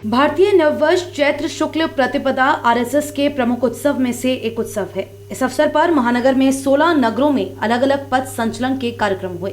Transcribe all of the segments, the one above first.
भारतीय नववर्ष चैत्र शुक्ल प्रतिपदा आरएसएस के प्रमुख उत्सव में से एक उत्सव है। इस अवसर पर महानगर में 16 नगरों में अलग अलग पथ संचलन के कार्यक्रम हुए।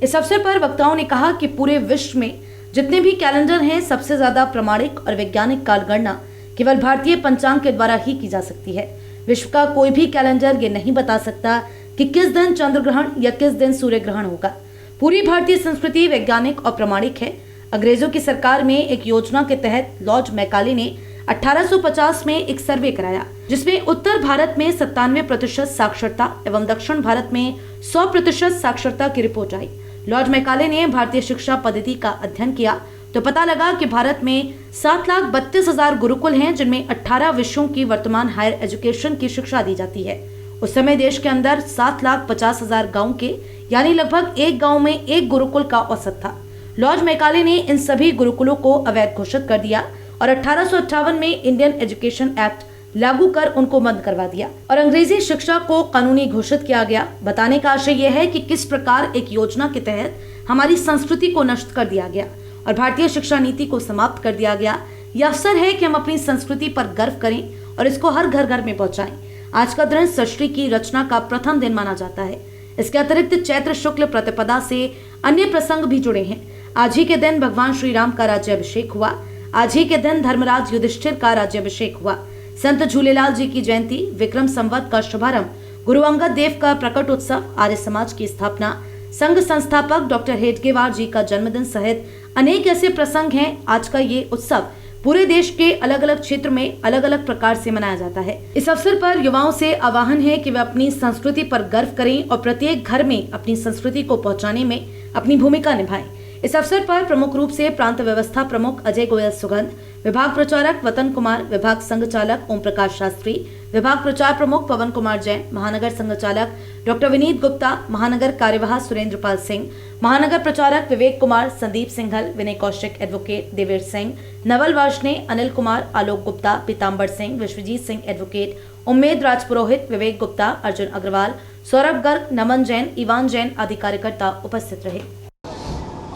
इस अवसर पर वक्ताओं ने कहा कि पूरे विश्व में जितने भी कैलेंडर हैं, सबसे ज्यादा प्रामाणिक और वैज्ञानिक कालगणना केवल भारतीय पंचांग के द्वारा ही की जा सकती है। विश्व का कोई भी कैलेंडर ये नहीं बता सकता कि किस दिन चंद्र ग्रहण या किस दिन सूर्य ग्रहण होगा। पूरी भारतीय संस्कृति वैज्ञानिक और प्रामाणिक है। अंग्रेजों की सरकार में एक योजना के तहत लॉर्ड मैकाले ने 1850 में एक सर्वे कराया, जिसमें उत्तर भारत में 97% साक्षरता एवं दक्षिण भारत में 100% साक्षरता की रिपोर्ट आई। लॉर्ड मैकाले ने भारतीय शिक्षा पद्धति का अध्ययन किया तो पता लगा कि भारत में 7,32,000 गुरुकुल हैं, जिनमें 18 विषयों की वर्तमान हायर एजुकेशन की शिक्षा दी जाती है। उस समय देश के अंदर 7,50,000 गाँव के यानी लगभग एक गाँव में एक गुरुकुल का औसत था। लॉर्ड मैकाले ने इन सभी गुरुकुलों को अवैध घोषित कर दिया और 1858 में इंडियन एजुकेशन एक्ट लागू कर उनको बंद करवा दिया और अंग्रेजी शिक्षा को कानूनी घोषित किया गया। बताने का आशय यह है कि किस प्रकार एक योजना के तहत हमारी संस्कृति को नष्ट कर दिया गया और भारतीय शिक्षा नीति को समाप्त कर दिया गया। यह अवसर है कि हम अपनी संस्कृति पर गर्व करें और इसको हर घर घर में पहुंचाएं। आज का दिन षष्ठी की रचना का प्रथम दिन माना जाता है। इसके अतिरिक्त चैत्र शुक्ल प्रतिपदा से अन्य प्रसंग भी जुड़े हैं। आज ही के दिन भगवान श्री राम का राज्याभिषेक हुआ। आज ही के दिन धर्मराज युधिष्ठिर का राज्याभिषेक हुआ। संत झूलेलाल जी की जयंती, विक्रम संवत का शुभारंभ, गुरु अंगद देव का प्रकट उत्सव, आर्य समाज की स्थापना, संघ संस्थापक डॉक्टर हेडगेवार जी का जन्मदिन सहित अनेक ऐसे प्रसंग हैं। आज का ये उत्सव पूरे देश के अलग अलग क्षेत्र में अलग अलग प्रकार से मनाया जाता है। इस अवसर पर युवाओं से आह्वान है कि वे अपनी संस्कृति पर गर्व करें और प्रत्येक घर में अपनी संस्कृति को पहुंचाने में अपनी भूमिका निभाएं। इस अवसर पर प्रमुख रूप से प्रांत व्यवस्था प्रमुख अजय गोयल सुगंध, विभाग प्रचारक वतन कुमार, विभाग संघ चालक ओम प्रकाश शास्त्री, विभाग प्रचार प्रमुख पवन कुमार जैन, महानगर संघ चालक डॉक्टर विनीत गुप्ता, महानगर कार्यवाह सुरेंद्र पाल सिंह, महानगर प्रचारक विवेक कुमार, संदीप सिंघल, विनय कौशिक, एडवोकेट देवेर सिंह, नवल वार्ष्णे, अनिल कुमार, आलोक गुप्ता, पीताम्बर सिंह, विश्वजीत सिंह एडवोकेट, उम्मेद राजपुरोहित, विवेक गुप्ता, अर्जुन अग्रवाल, सौरभ गर्ग, नमन जैन, इवान जैन आदि कार्यकर्ता उपस्थित रहे।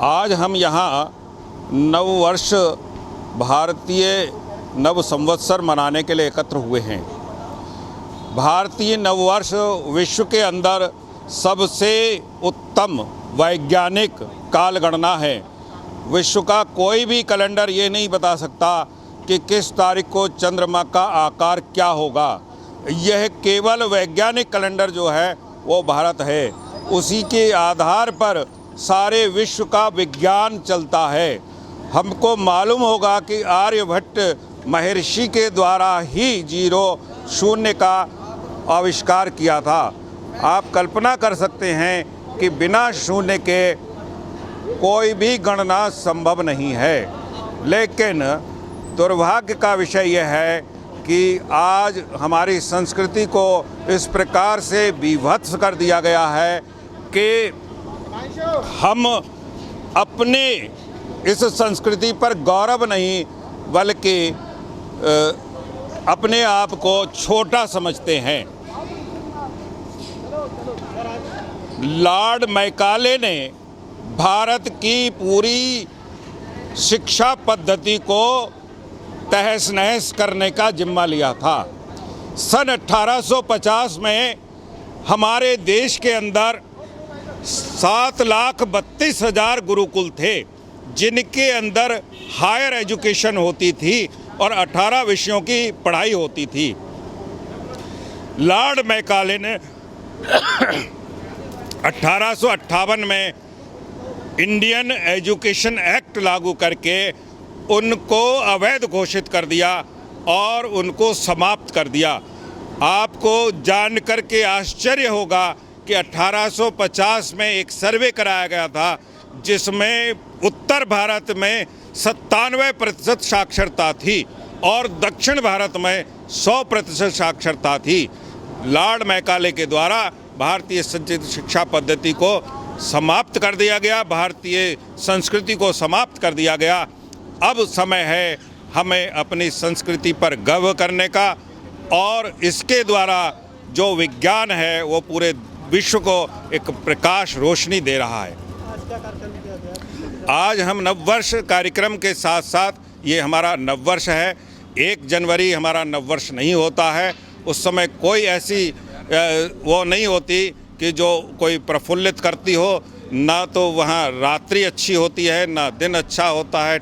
आज हम यहाँ नववर्ष भारतीय नव संवत्सर मनाने के लिए एकत्र हुए हैं। भारतीय नववर्ष विश्व के अंदर सबसे उत्तम वैज्ञानिक कालगणना है। विश्व का कोई भी कैलेंडर ये नहीं बता सकता कि किस तारीख को चंद्रमा का आकार क्या होगा। यह केवल वैज्ञानिक कैलेंडर जो है वो भारत है। उसी के आधार पर सारे विश्व का विज्ञान चलता है। हमको मालूम होगा कि आर्यभट्ट महर्षि के द्वारा ही 0 का आविष्कार किया था। आप कल्पना कर सकते हैं कि बिना शून्य के कोई भी गणना संभव नहीं है। लेकिन दुर्भाग्य का विषय यह है कि आज हमारी संस्कृति को इस प्रकार से विभत्स कर दिया गया है कि हम अपने इस संस्कृति पर गौरव नहीं बल्कि अपने आप को छोटा समझते हैं। लॉर्ड मैकाले ने भारत की पूरी शिक्षा पद्धति को तहस नहस करने का जिम्मा लिया था। सन 1850 में हमारे देश के अंदर 7,32,000 गुरुकुल थे, जिनके अंदर हायर एजुकेशन होती थी और 18 विषयों की पढ़ाई होती थी। लॉर्ड मैकाले ने 1858 में इंडियन एजुकेशन एक्ट लागू करके उनको अवैध घोषित कर दिया और उनको समाप्त कर दिया। आपको जानकर के आश्चर्य होगा कि 1850 में एक सर्वे कराया गया था, जिसमें उत्तर भारत में 97% साक्षरता थी और दक्षिण भारत में 100% साक्षरता थी। लॉर्ड मैकाले के द्वारा भारतीय शिक्षा पद्धति को समाप्त कर दिया गया, भारतीय संस्कृति को समाप्त कर दिया गया। अब समय है हमें अपनी संस्कृति पर गर्व करने का और इसके द्वारा जो विज्ञान है वो पूरे विश्व को एक प्रकाश रोशनी दे रहा है। आज हम नववर्ष कार्यक्रम के साथ साथ ये हमारा नववर्ष है। 1 जनवरी हमारा नववर्ष नहीं होता है, उस समय कोई ऐसी वो नहीं होती कि जो कोई प्रफुल्लित करती हो, ना तो वहाँ रात्रि अच्छी होती है, ना दिन अच्छा होता है।